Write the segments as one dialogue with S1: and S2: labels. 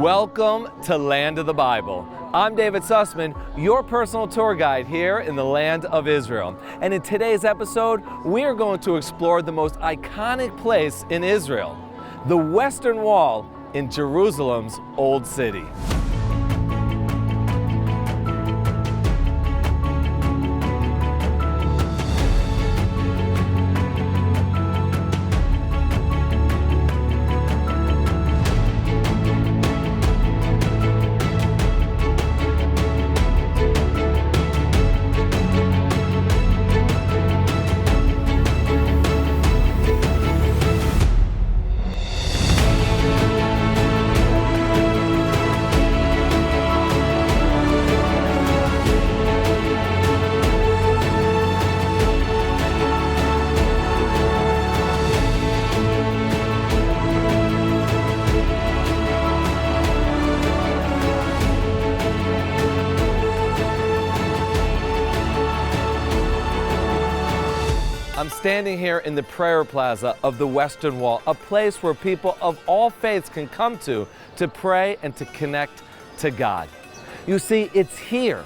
S1: Welcome to Land of the Bible. I'm David Sussman, your personal tour guide here in the land of Israel. And in today's episode, we are going to explore the most iconic place in Israel, the Western Wall in Jerusalem's Old City. I'm standing here in the prayer plaza of the Western Wall, a place where people of all faiths can come to pray and to connect to God. You see, it's here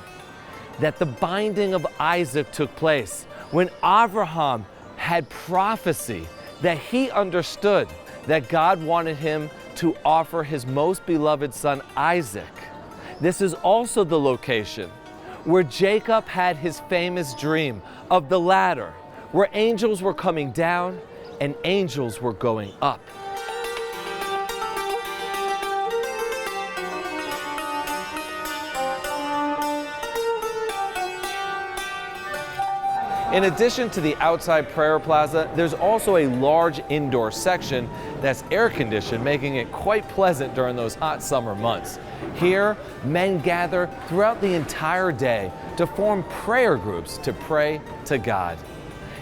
S1: that the binding of Isaac took place, when Abraham had prophecy that he understood that God wanted him to offer his most beloved son Isaac. This is also the location where Jacob had his famous dream of the ladder, where angels were coming down and angels were going up. In addition to the outside prayer plaza, there's also a large indoor section that's air conditioned, making it quite pleasant during those hot summer months. Here, men gather throughout the entire day to form prayer groups to pray to God.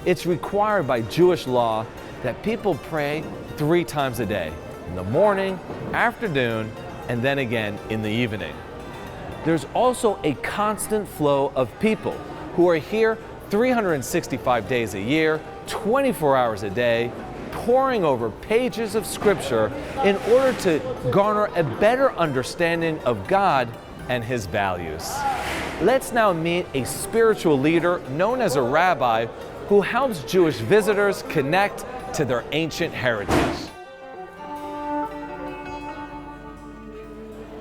S1: It's required by Jewish law that people pray 3 times a day, in the morning, afternoon, and then again in the evening. There's also a constant flow of people who are here 365 days a year, 24 hours a day, poring over pages of Scripture in order to garner a better understanding of God and His values. Let's now meet a spiritual leader known as a rabbi who helps Jewish visitors connect to their ancient heritage.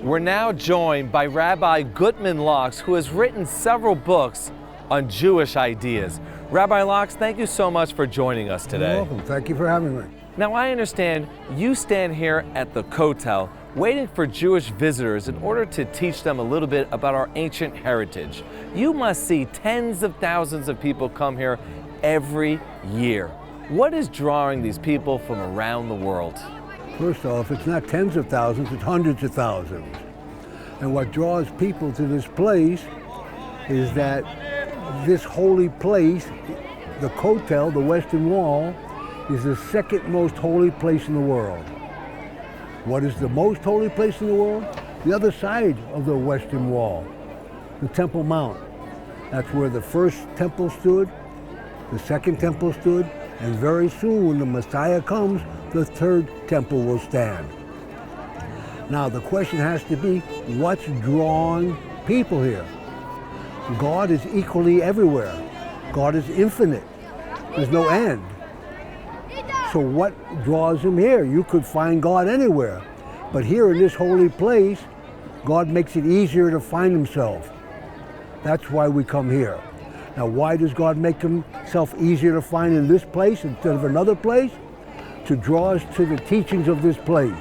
S1: We're now joined by Rabbi Gutman Locks, who has written several books on Jewish ideas. Rabbi Locks, thank you so much for joining us today.
S2: You're welcome. Thank you for having me.
S1: Now, I understand you stand here at the Kotel waiting for Jewish visitors in order to teach them a little bit about our ancient heritage. You must see tens of thousands of people come here every year. What is drawing these people from around the world?
S2: First off, it's not tens of thousands, it's hundreds of thousands. And what draws people to this place is that this holy place, the Kotel, the Western Wall, is the second most holy place in the world. What is the most holy place in the world? The other side of the Western Wall, the Temple Mount. That's where the first temple stood, the second temple stood, and very soon when the Messiah comes, the third temple will stand. Now the question has to be, what's drawing people here? God is equally everywhere. God is infinite. There's no end. So what draws him here? You could find God anywhere. But here in this holy place, God makes it easier to find himself. That's why we come here. Now, why does God make himself easier to find in this place instead of another place? To draw us to the teachings of this place.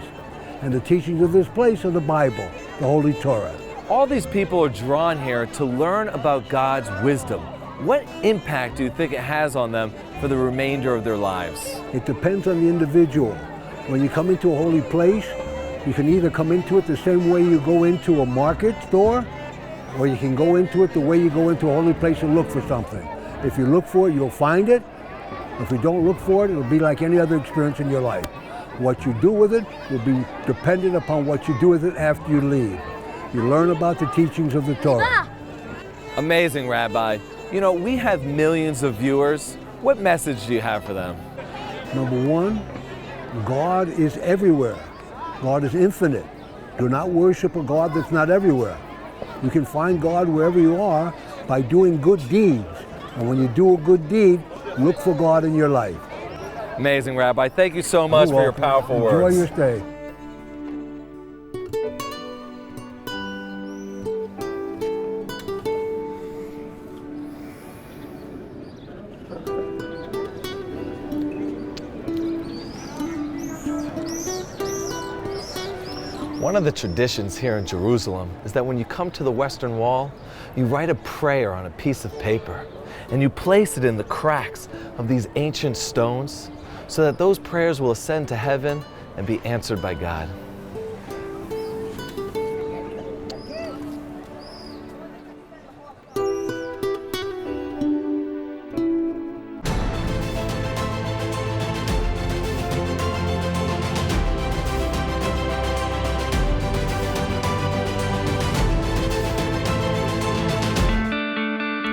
S2: And the teachings of this place are the Bible, the Holy Torah.
S1: All these people are drawn here to learn about God's wisdom. What impact do you think it has on them for the remainder of their lives?
S2: It depends on the individual. When you come into a holy place, you can either come into it the same way you go into a market store, or you can go into it the way you go into a holy place and look for something. If you look for it, you'll find it. If you don't look for it, it'll be like any other experience in your life. What you do with it will be dependent upon what you do with it after you leave. You learn about the teachings of the Torah.
S1: Amazing, Rabbi. You know, we have millions of viewers. What message do you have for them?
S2: Number one, God is everywhere. God is infinite. Do not worship a God that's not everywhere. You can find God wherever you are by doing good deeds. And when you do a good deed, look for God in your life.
S1: Amazing, Rabbi. Thank you so much for your powerful words.
S2: Enjoy your stay.
S1: One of the traditions here in Jerusalem is that when you come to the Western Wall, you write a prayer on a piece of paper and you place it in the cracks of these ancient stones so that those prayers will ascend to heaven and be answered by God.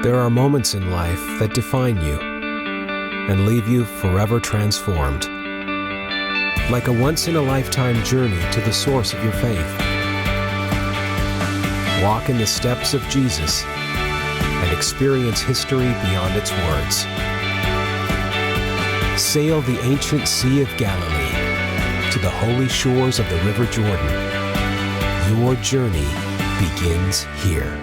S3: There are moments in life that define you and leave you forever transformed. Like a once-in-a-lifetime journey to the source of your faith. Walk in the steps of Jesus and experience history beyond its words. Sail the ancient Sea of Galilee to the holy shores of the River Jordan. Your journey begins here.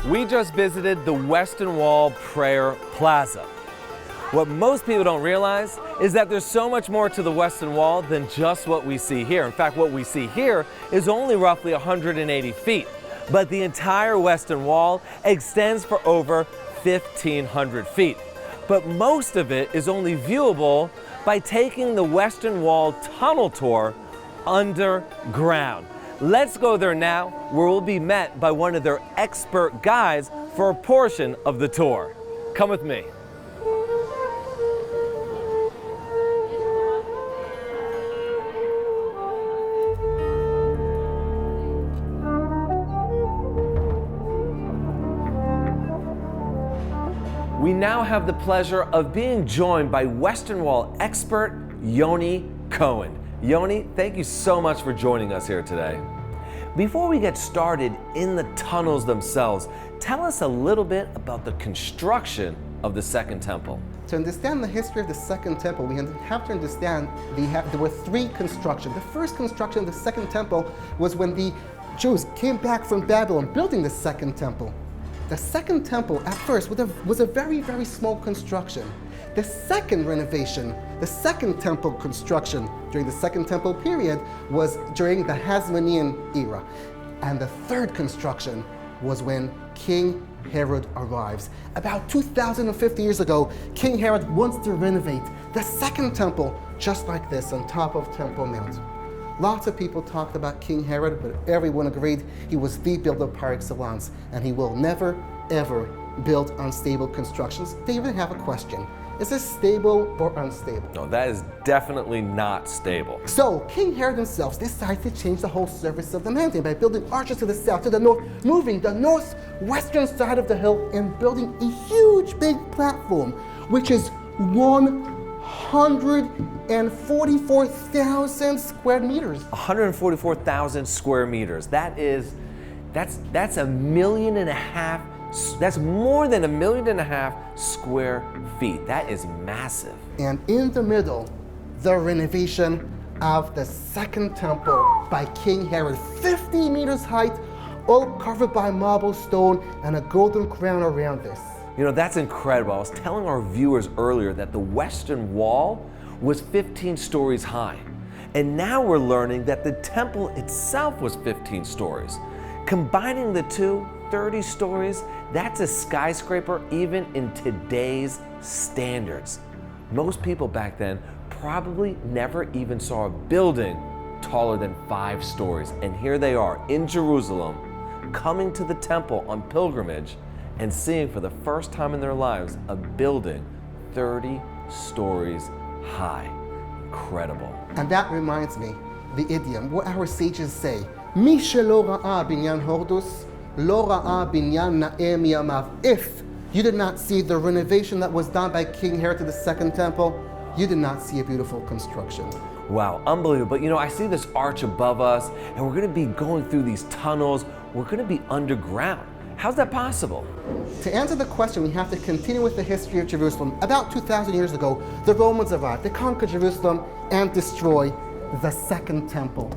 S1: We just visited the Western Wall Prayer Plaza. What most people don't realize is that there's so much more to the Western Wall than just what we see here. In fact, what we see here is only roughly 180 feet, but the entire Western Wall extends for over 1,500 feet. But most of it is only viewable by taking the Western Wall tunnel tour underground. Let's go there now, where we'll be met by one of their expert guides for a portion of the tour. Come with me. We now have the pleasure of being joined by Western Wall expert Yoni Cohen. Yoni, thank you so much for joining us here today. Before we get started in the tunnels themselves, tell us a little bit about the construction of the Second Temple.
S4: To understand the history of the Second Temple, we have to understand there were three constructions. The first construction of the Second Temple was when the Jews came back from Babylon building the Second Temple. The Second Temple at first was a very, very small construction. The second renovation, the Second Temple construction during the Second Temple period was during the Hasmonean era. And the third construction was when King Herod arrives. About 2,050 years ago, King Herod wants to renovate the Second Temple just like this on top of Temple Mount. Lots of people talked about King Herod, but everyone agreed he was the builder par excellence, and he will never, ever build unstable constructions. They even have a question. Is this stable or unstable?
S1: No, that is definitely not stable.
S4: So King Herod himself decided to change the whole surface of the mountain by building arches to the south, to the north, moving the northwestern side of the hill and building a huge big platform, which is 144,000 square meters.
S1: 144,000 square meters. That's 1.5 million. That's more than 1.5 million square feet. That is massive.
S4: And in the middle, the renovation of the Second Temple by King Herod, 50 meters height, all covered by marble stone and a golden crown around this.
S1: You know, that's incredible. I was telling our viewers earlier that the Western Wall was 15 stories high. And now we're learning that the temple itself was 15 stories. Combining the two, 30 stories, that's a skyscraper even in today's standards. Most people back then probably never even saw a building taller than 5 stories. And here they are in Jerusalem, coming to the temple on pilgrimage and seeing for the first time in their lives a building 30 stories high. Incredible.
S4: And that reminds me, the idiom, what our sages say, Mi shelo ra'a binyan hordus, lo ra'a binyan na'eh miyamav. If you did not see the renovation that was done by King Herod to the Second Temple, you did not see a beautiful construction.
S1: Wow, unbelievable. But you know, I see this arch above us, and we're gonna be going through these tunnels. We're gonna be underground. How's that possible?
S4: To answer the question, we have to continue with the history of Jerusalem. About 2,000 years ago, the Romans arrived. They conquered Jerusalem and destroyed the Second Temple.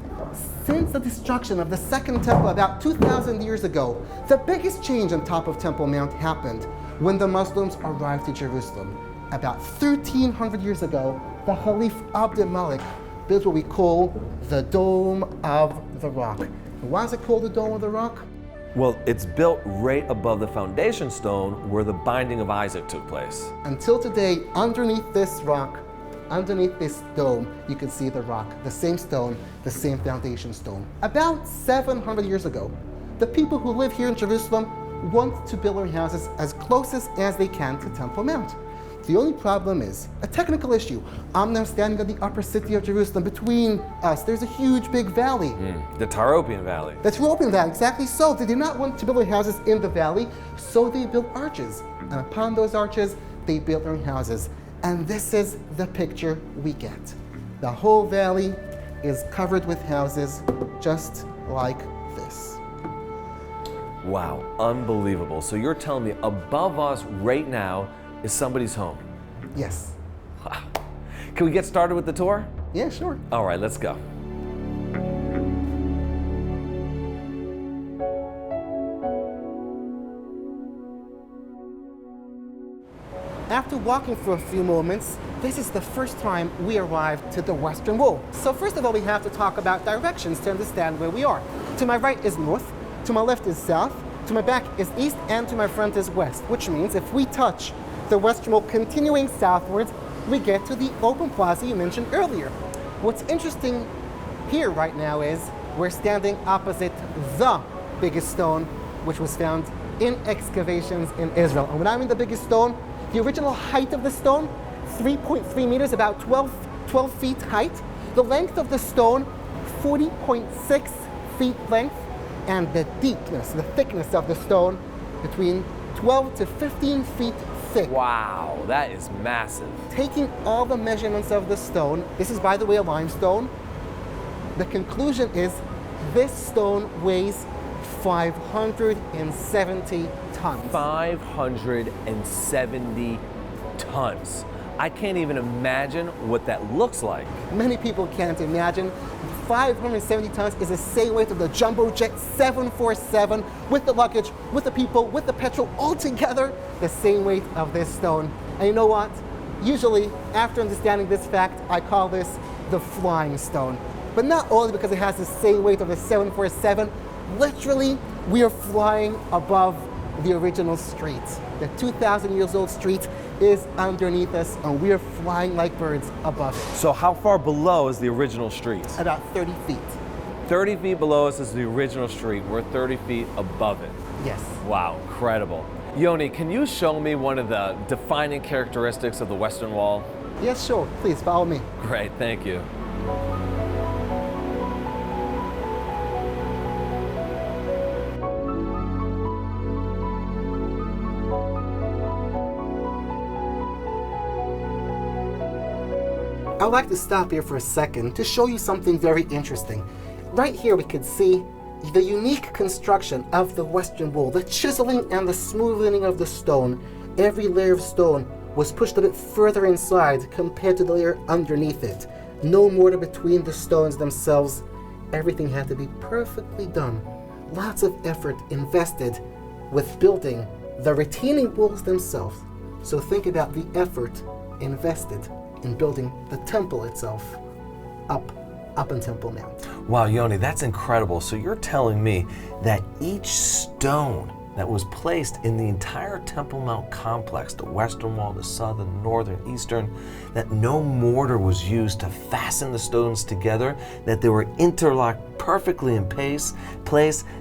S4: Since the destruction of the Second Temple about 2,000 years ago, the biggest change on top of Temple Mount happened when the Muslims arrived to Jerusalem. About 1,300 years ago, the Caliph Abd al-Malik built what we call the Dome of the Rock. And why is it called the Dome of the Rock?
S1: Well, it's built right above the foundation stone where the binding of Isaac took place.
S4: Until today, underneath this rock, underneath this dome, you can see the rock, the same stone, the same foundation stone. About 700 years ago, the people who live here in Jerusalem want to build their houses as closest as they can to Temple Mount. The only problem is a technical issue. I'm now standing at the upper city of Jerusalem. Between us, there's a huge big valley.
S1: The Tyropian Valley.
S4: The Tyropian Valley, exactly so. They did not want to build their houses in the valley, so they built arches. And upon those arches, they built their houses. And this is the picture we get. The whole valley is covered with houses just like this.
S1: Wow, unbelievable. So you're telling me above us right now is somebody's home?
S4: Yes.
S1: Wow. Can we get started with the tour?
S4: Yeah, sure.
S1: All right, let's go.
S4: After walking for a few moments, this is the first time we arrived to the Western Wall. So first of all, we have to talk about directions to understand where we are. To my right is north, to my left is south, to my back is east, and to my front is west, which means if we touch the Western Wall continuing southwards, we get to the open plaza you mentioned earlier. What's interesting here right now is we're standing opposite the biggest stone, which was found in excavations in Israel. And when I mean the biggest stone, the original height of the stone, 3.3 meters, about 12 feet height. The length of the stone, 40.6 feet length, and the deepness, the thickness of the stone, between 12 to 15 feet thick.
S1: Wow, that is massive.
S4: Taking all the measurements of the stone, this is by the way a limestone, the conclusion is this stone weighs 570 tons.
S1: 570 tons. I can't even imagine what that looks like.
S4: Many people can't imagine. 570 tons is the same weight of the jumbo jet 747 with the luggage, with the people, with the petrol, all together, the same weight of this stone. And you know what? Usually, after understanding this fact, I call this the flying stone. But not only because it has the same weight of the 747, literally, we are flying above the original street. The 2,000 years old street is underneath us, and we are flying like birds above it.
S1: So how far below is the original street?
S4: About 30 feet.
S1: 30 feet below us is the original street. We're 30 feet above it.
S4: Yes.
S1: Wow, incredible. Yoni, can you show me one of the defining characteristics of the Western Wall?
S4: Yes, sure. Please follow me.
S1: Great, thank you.
S4: I'd like to stop here for a second to show you something very interesting. Right here we could see the unique construction of the Western Wall, the chiseling and the smoothing of the stone. Every layer of stone was pushed a bit further inside compared to the layer underneath it. No mortar between the stones themselves. Everything had to be perfectly done. Lots of effort invested with building the retaining walls themselves. So think about the effort invested in building the temple itself up in Temple Mount.
S1: Wow, Yoni, that's incredible. So you're telling me that each stone that was placed in the entire Temple Mount complex, the Western Wall, the Southern, Northern, Eastern, that no mortar was used to fasten the stones together, that they were interlocked perfectly in place,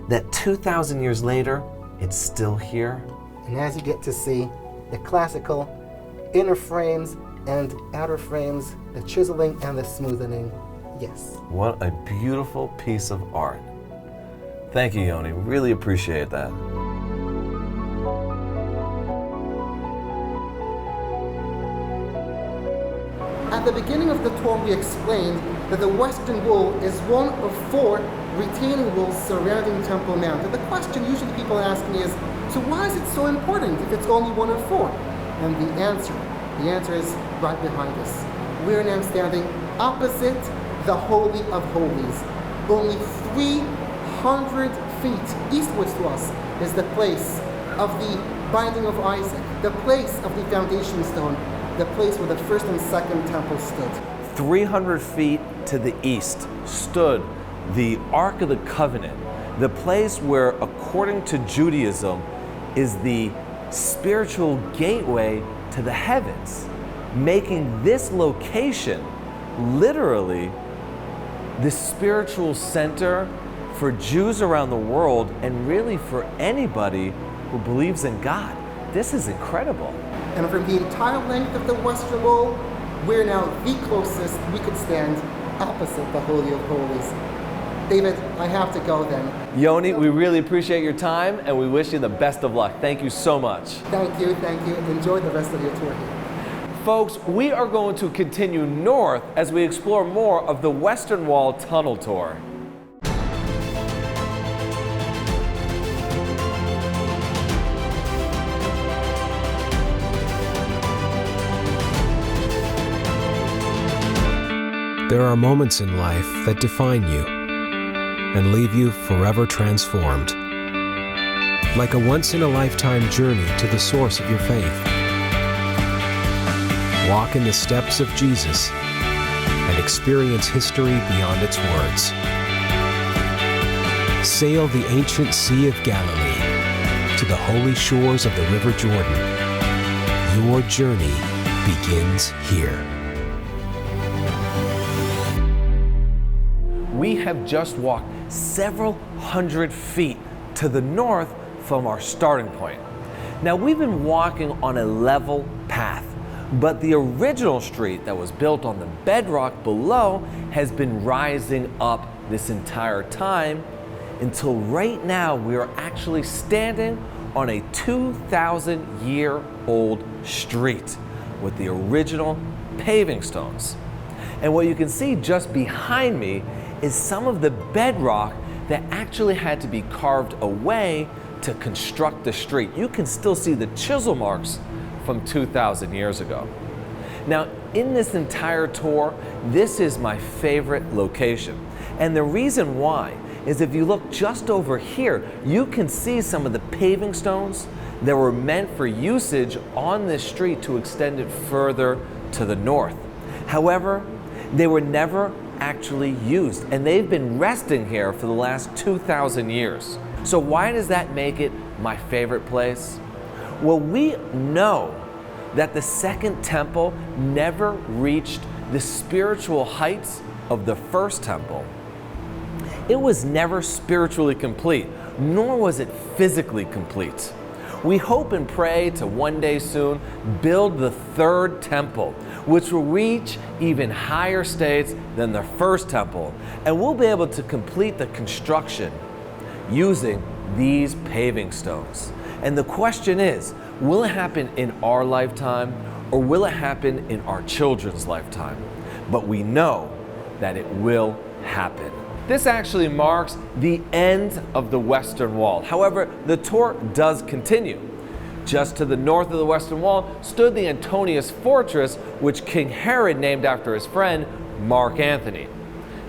S1: that 2,000 years later, it's still here?
S4: And as you get to see the classical inner frames and outer frames, the chiseling and the smoothing, yes.
S1: What a beautiful piece of art. Thank you, Yoni. Really appreciate that.
S4: At the beginning of the tour, we explained that the western wall is one of 4 retaining walls surrounding Temple Mount. And the question usually people ask me is, so why is it so important if it's only 1 of 4? And the answer is right behind us. We're now standing opposite the Holy of Holies. Only 300 feet eastwards to us is the place of the binding of Isaac, the place of the foundation stone, the place where the first and second temple stood.
S1: 300 feet to the east stood the Ark of the Covenant, the place where, according to Judaism, is the spiritual gateway to the heavens, making this location literally the spiritual center for Jews around the world and really for anybody who believes in God. This is incredible.
S4: And from the entire length of the western wall, we're now the closest we could stand opposite the Holy of Holies. David, I have to go then.
S1: Yoni, we really appreciate your time and we wish you the best of luck. Thank you so much.
S4: Thank you. Enjoy the rest of your tour here.
S1: Folks, we are going to continue north as we explore more of the Western Wall Tunnel Tour.
S3: There are moments in life that define you and leave you forever transformed. Like a once-in-a-lifetime journey to the source of your faith. Walk in the steps of Jesus and experience history beyond its words. Sail the ancient Sea of Galilee to the holy shores of the River Jordan. Your journey begins here.
S1: We have just walked several hundred feet to the north from our starting point. Now, we've been walking on a level path, but the original street that was built on the bedrock below has been rising up this entire time until right now we are actually standing on a 2,000-year-old street with the original paving stones. And what you can see just behind me is some of the bedrock that actually had to be carved away to construct the street. You can still see the chisel marks from 2,000 years ago. Now, in this entire tour, this is my favorite location. And the reason why is if you look just over here, you can see some of the paving stones that were meant for usage on this street to extend it further to the north. However, they were never actually used, and they've been resting here for the last 2,000 years. So why does that make it my favorite place? Well, we know that the second temple never reached the spiritual heights of the first temple. It was never spiritually complete, nor was it physically complete. We hope and pray to one day soon build the third temple, which will reach even higher states than the first temple, and we'll be able to complete the construction using these paving stones. And the question is, will it happen in our lifetime or will it happen in our children's lifetime? But we know that it will happen. This actually marks the end of the Western Wall. However, the tour does continue. Just to the north of the Western Wall stood the Antonius Fortress, which King Herod named after his friend Mark Antony.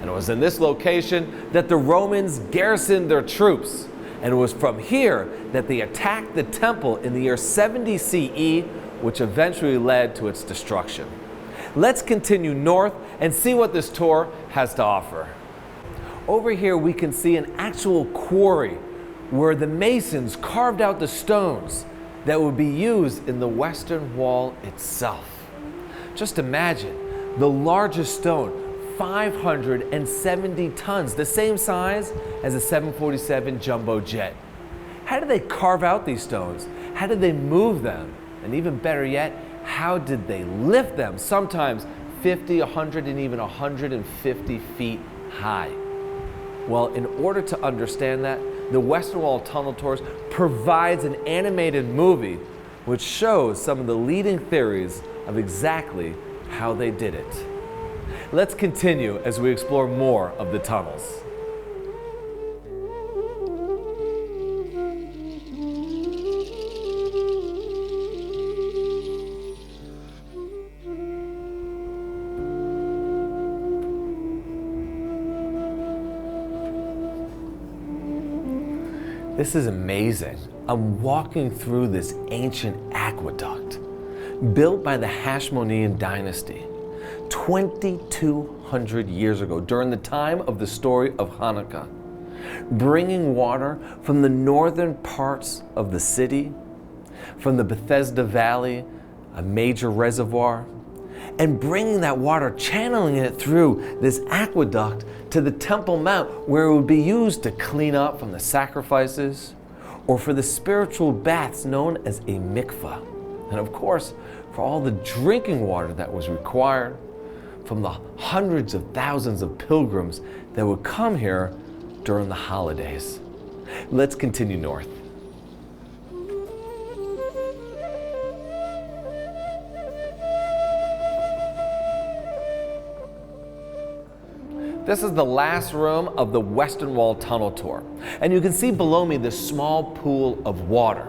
S1: And it was in this location that the Romans garrisoned their troops. And it was from here that they attacked the temple in the year 70 CE, which eventually led to its destruction. Let's continue north and see what this tour has to offer. Over here we can see an actual quarry where the masons carved out the stones that would be used in the Western Wall itself. Just imagine the largest stone, 570 tons, the same size as a 747 jumbo jet. How did they carve out these stones? How did they move them? And even better yet, how did they lift them? Sometimes 50, 100, and even 150 feet high. Well, in order to understand that, the Western Wall Tunnel Tours provides an animated movie which shows some of the leading theories of exactly how they did it. Let's continue as we explore more of the tunnels. This is amazing. I'm walking through this ancient aqueduct built by the Hashmonean dynasty 2,200 years ago during the time of the story of Hanukkah, bringing water from the northern parts of the city, from the Bethesda Valley, a major reservoir, and bringing that water, channeling it through this aqueduct to the Temple Mount, where it would be used to clean up from the sacrifices or for the spiritual baths known as a mikvah. And of course, for all the drinking water that was required from the hundreds of thousands of pilgrims that would come here during the holidays. Let's continue north. This is the last room of the Western Wall tunnel tour. And you can see below me this small pool of water.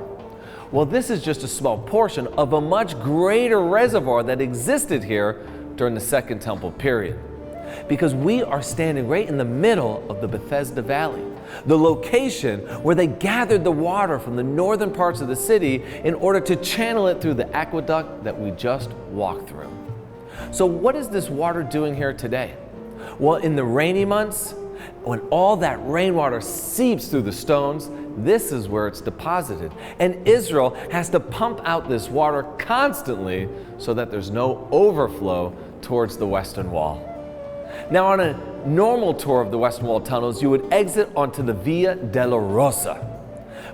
S1: Well, this is just a small portion of a much greater reservoir that existed here during the Second Temple period. Because we are standing right in the middle of the Bethesda Valley, the location where they gathered the water from the northern parts of the city in order to channel it through the aqueduct that we just walked through. So what is this water doing here today? Well, in the rainy months, when all that rainwater seeps through the stones, this is where it's deposited. And Israel has to pump out this water constantly so that there's no overflow towards the Western Wall. Now, on a normal tour of the Western Wall tunnels, you would exit onto the Via della Rosa.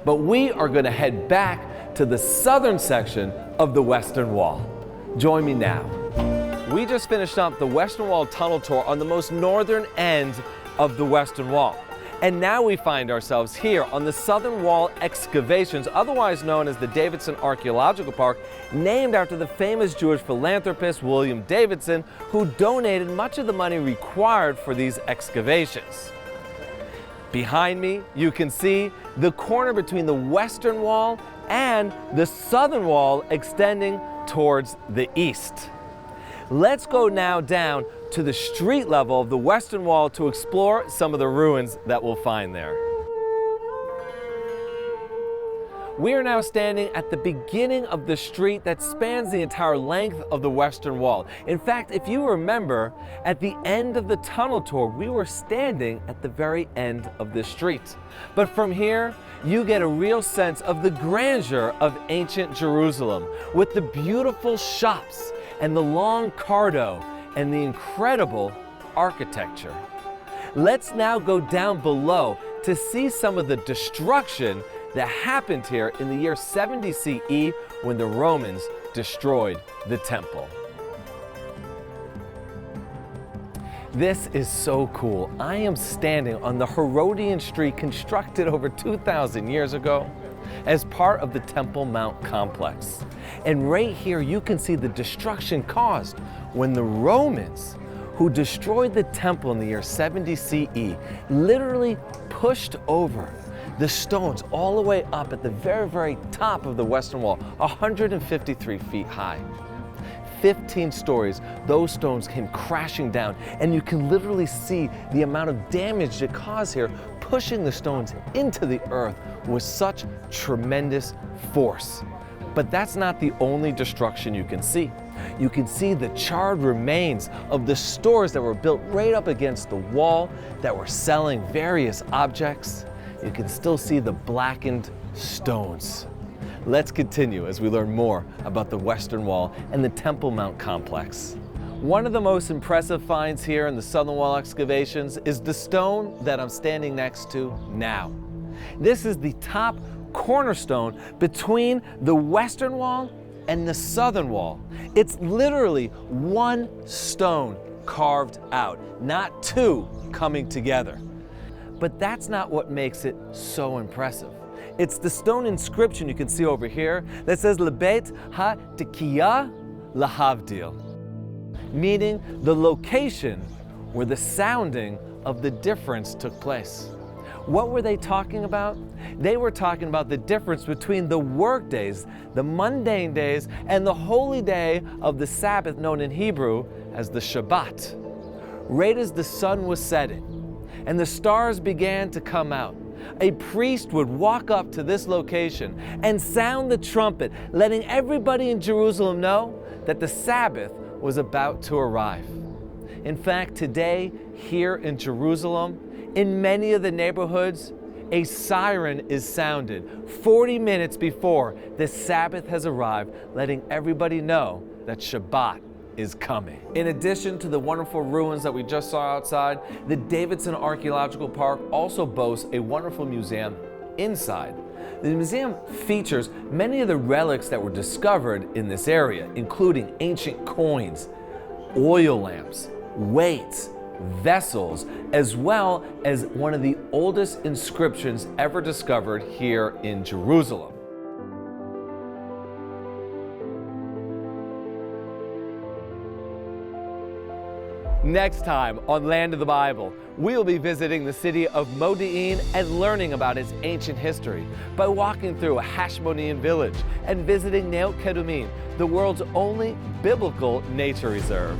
S1: But we are going to head back to the southern section of the Western Wall. Join me now. We just finished up the Western Wall tunnel tour on the most northern end of the Western Wall. And now we find ourselves here on the Southern Wall excavations, otherwise known as the Davidson Archaeological Park, named after the famous Jewish philanthropist William Davidson, who donated much of the money required for these excavations. Behind me, you can see the corner between the Western Wall and the Southern Wall extending towards the east. Let's go now down to the street level of the Western Wall to explore some of the ruins that we'll find there. We are now standing at the beginning of the street that spans the entire length of the Western Wall. In fact, if you remember, at the end of the tunnel tour, we were standing at the very end of the street. But from here, you get a real sense of the grandeur of ancient Jerusalem, with the beautiful shops and the long corridor and the incredible architecture. Let's now go down below to see some of the destruction that happened here in the year 70 CE when the Romans destroyed the temple. This is so cool. I am standing on the Herodian street constructed over 2,000 years ago as part of the Temple Mount complex. And right here you can see the destruction caused when the Romans, who destroyed the temple in the year 70 CE, literally pushed over the stones all the way up at the very, very top of the Western Wall, 153 feet high. 15 stories, those stones came crashing down, and you can literally see the amount of damage it caused here, pushing the stones into the earth with such tremendous force. But that's not the only destruction you can see. You can see the charred remains of the stores that were built right up against the wall that were selling various objects. You can still see the blackened stones. Let's continue as we learn more about the Western Wall and the Temple Mount complex. One of the most impressive finds here in the Southern Wall excavations is the stone that I'm standing next to now. This is the top cornerstone between the Western Wall and the Southern Wall. It's literally one stone carved out, not two coming together. But that's not what makes it so impressive. It's the stone inscription you can see over here that says Lebet ha-Tekiyah Lahavdil. meaning the location where the sounding of the difference took place. What were they talking about? They were talking about the difference between the work days, the mundane days, and the holy day of the Sabbath, known in Hebrew as the Shabbat. Right as the sun was setting and the stars began to come out, a priest would walk up to this location and sound the trumpet, letting everybody in Jerusalem know that the Sabbath was about to arrive. In fact, today, here in Jerusalem, in many of the neighborhoods, a siren is sounded 40 minutes before the Sabbath has arrived, letting everybody know that Shabbat is coming. In addition to the wonderful ruins that we just saw outside, the Davidson Archaeological Park also boasts a wonderful museum inside. The museum features many of the relics that were discovered in this area, including ancient coins, oil lamps, weights, vessels, as well as one of the oldest inscriptions ever discovered here in Jerusalem. Next time on Land of the Bible, we'll be visiting the city of Modi'in and learning about its ancient history by walking through a Hashmonean village and visiting Neot Kedumim, the world's only biblical nature reserve.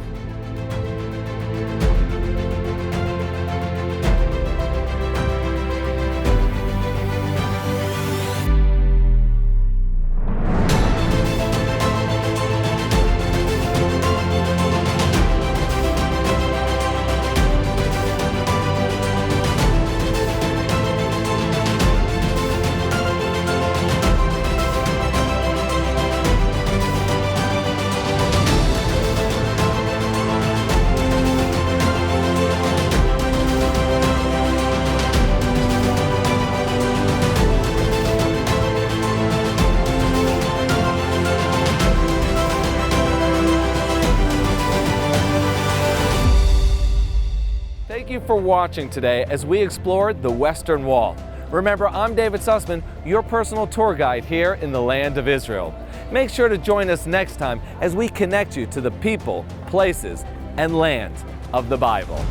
S1: Thank you for watching today as we explored the Western Wall. Remember, I'm David Sussman, your personal tour guide here in the land of Israel. Make sure to join us next time as we connect you to the people, places, and lands of the Bible.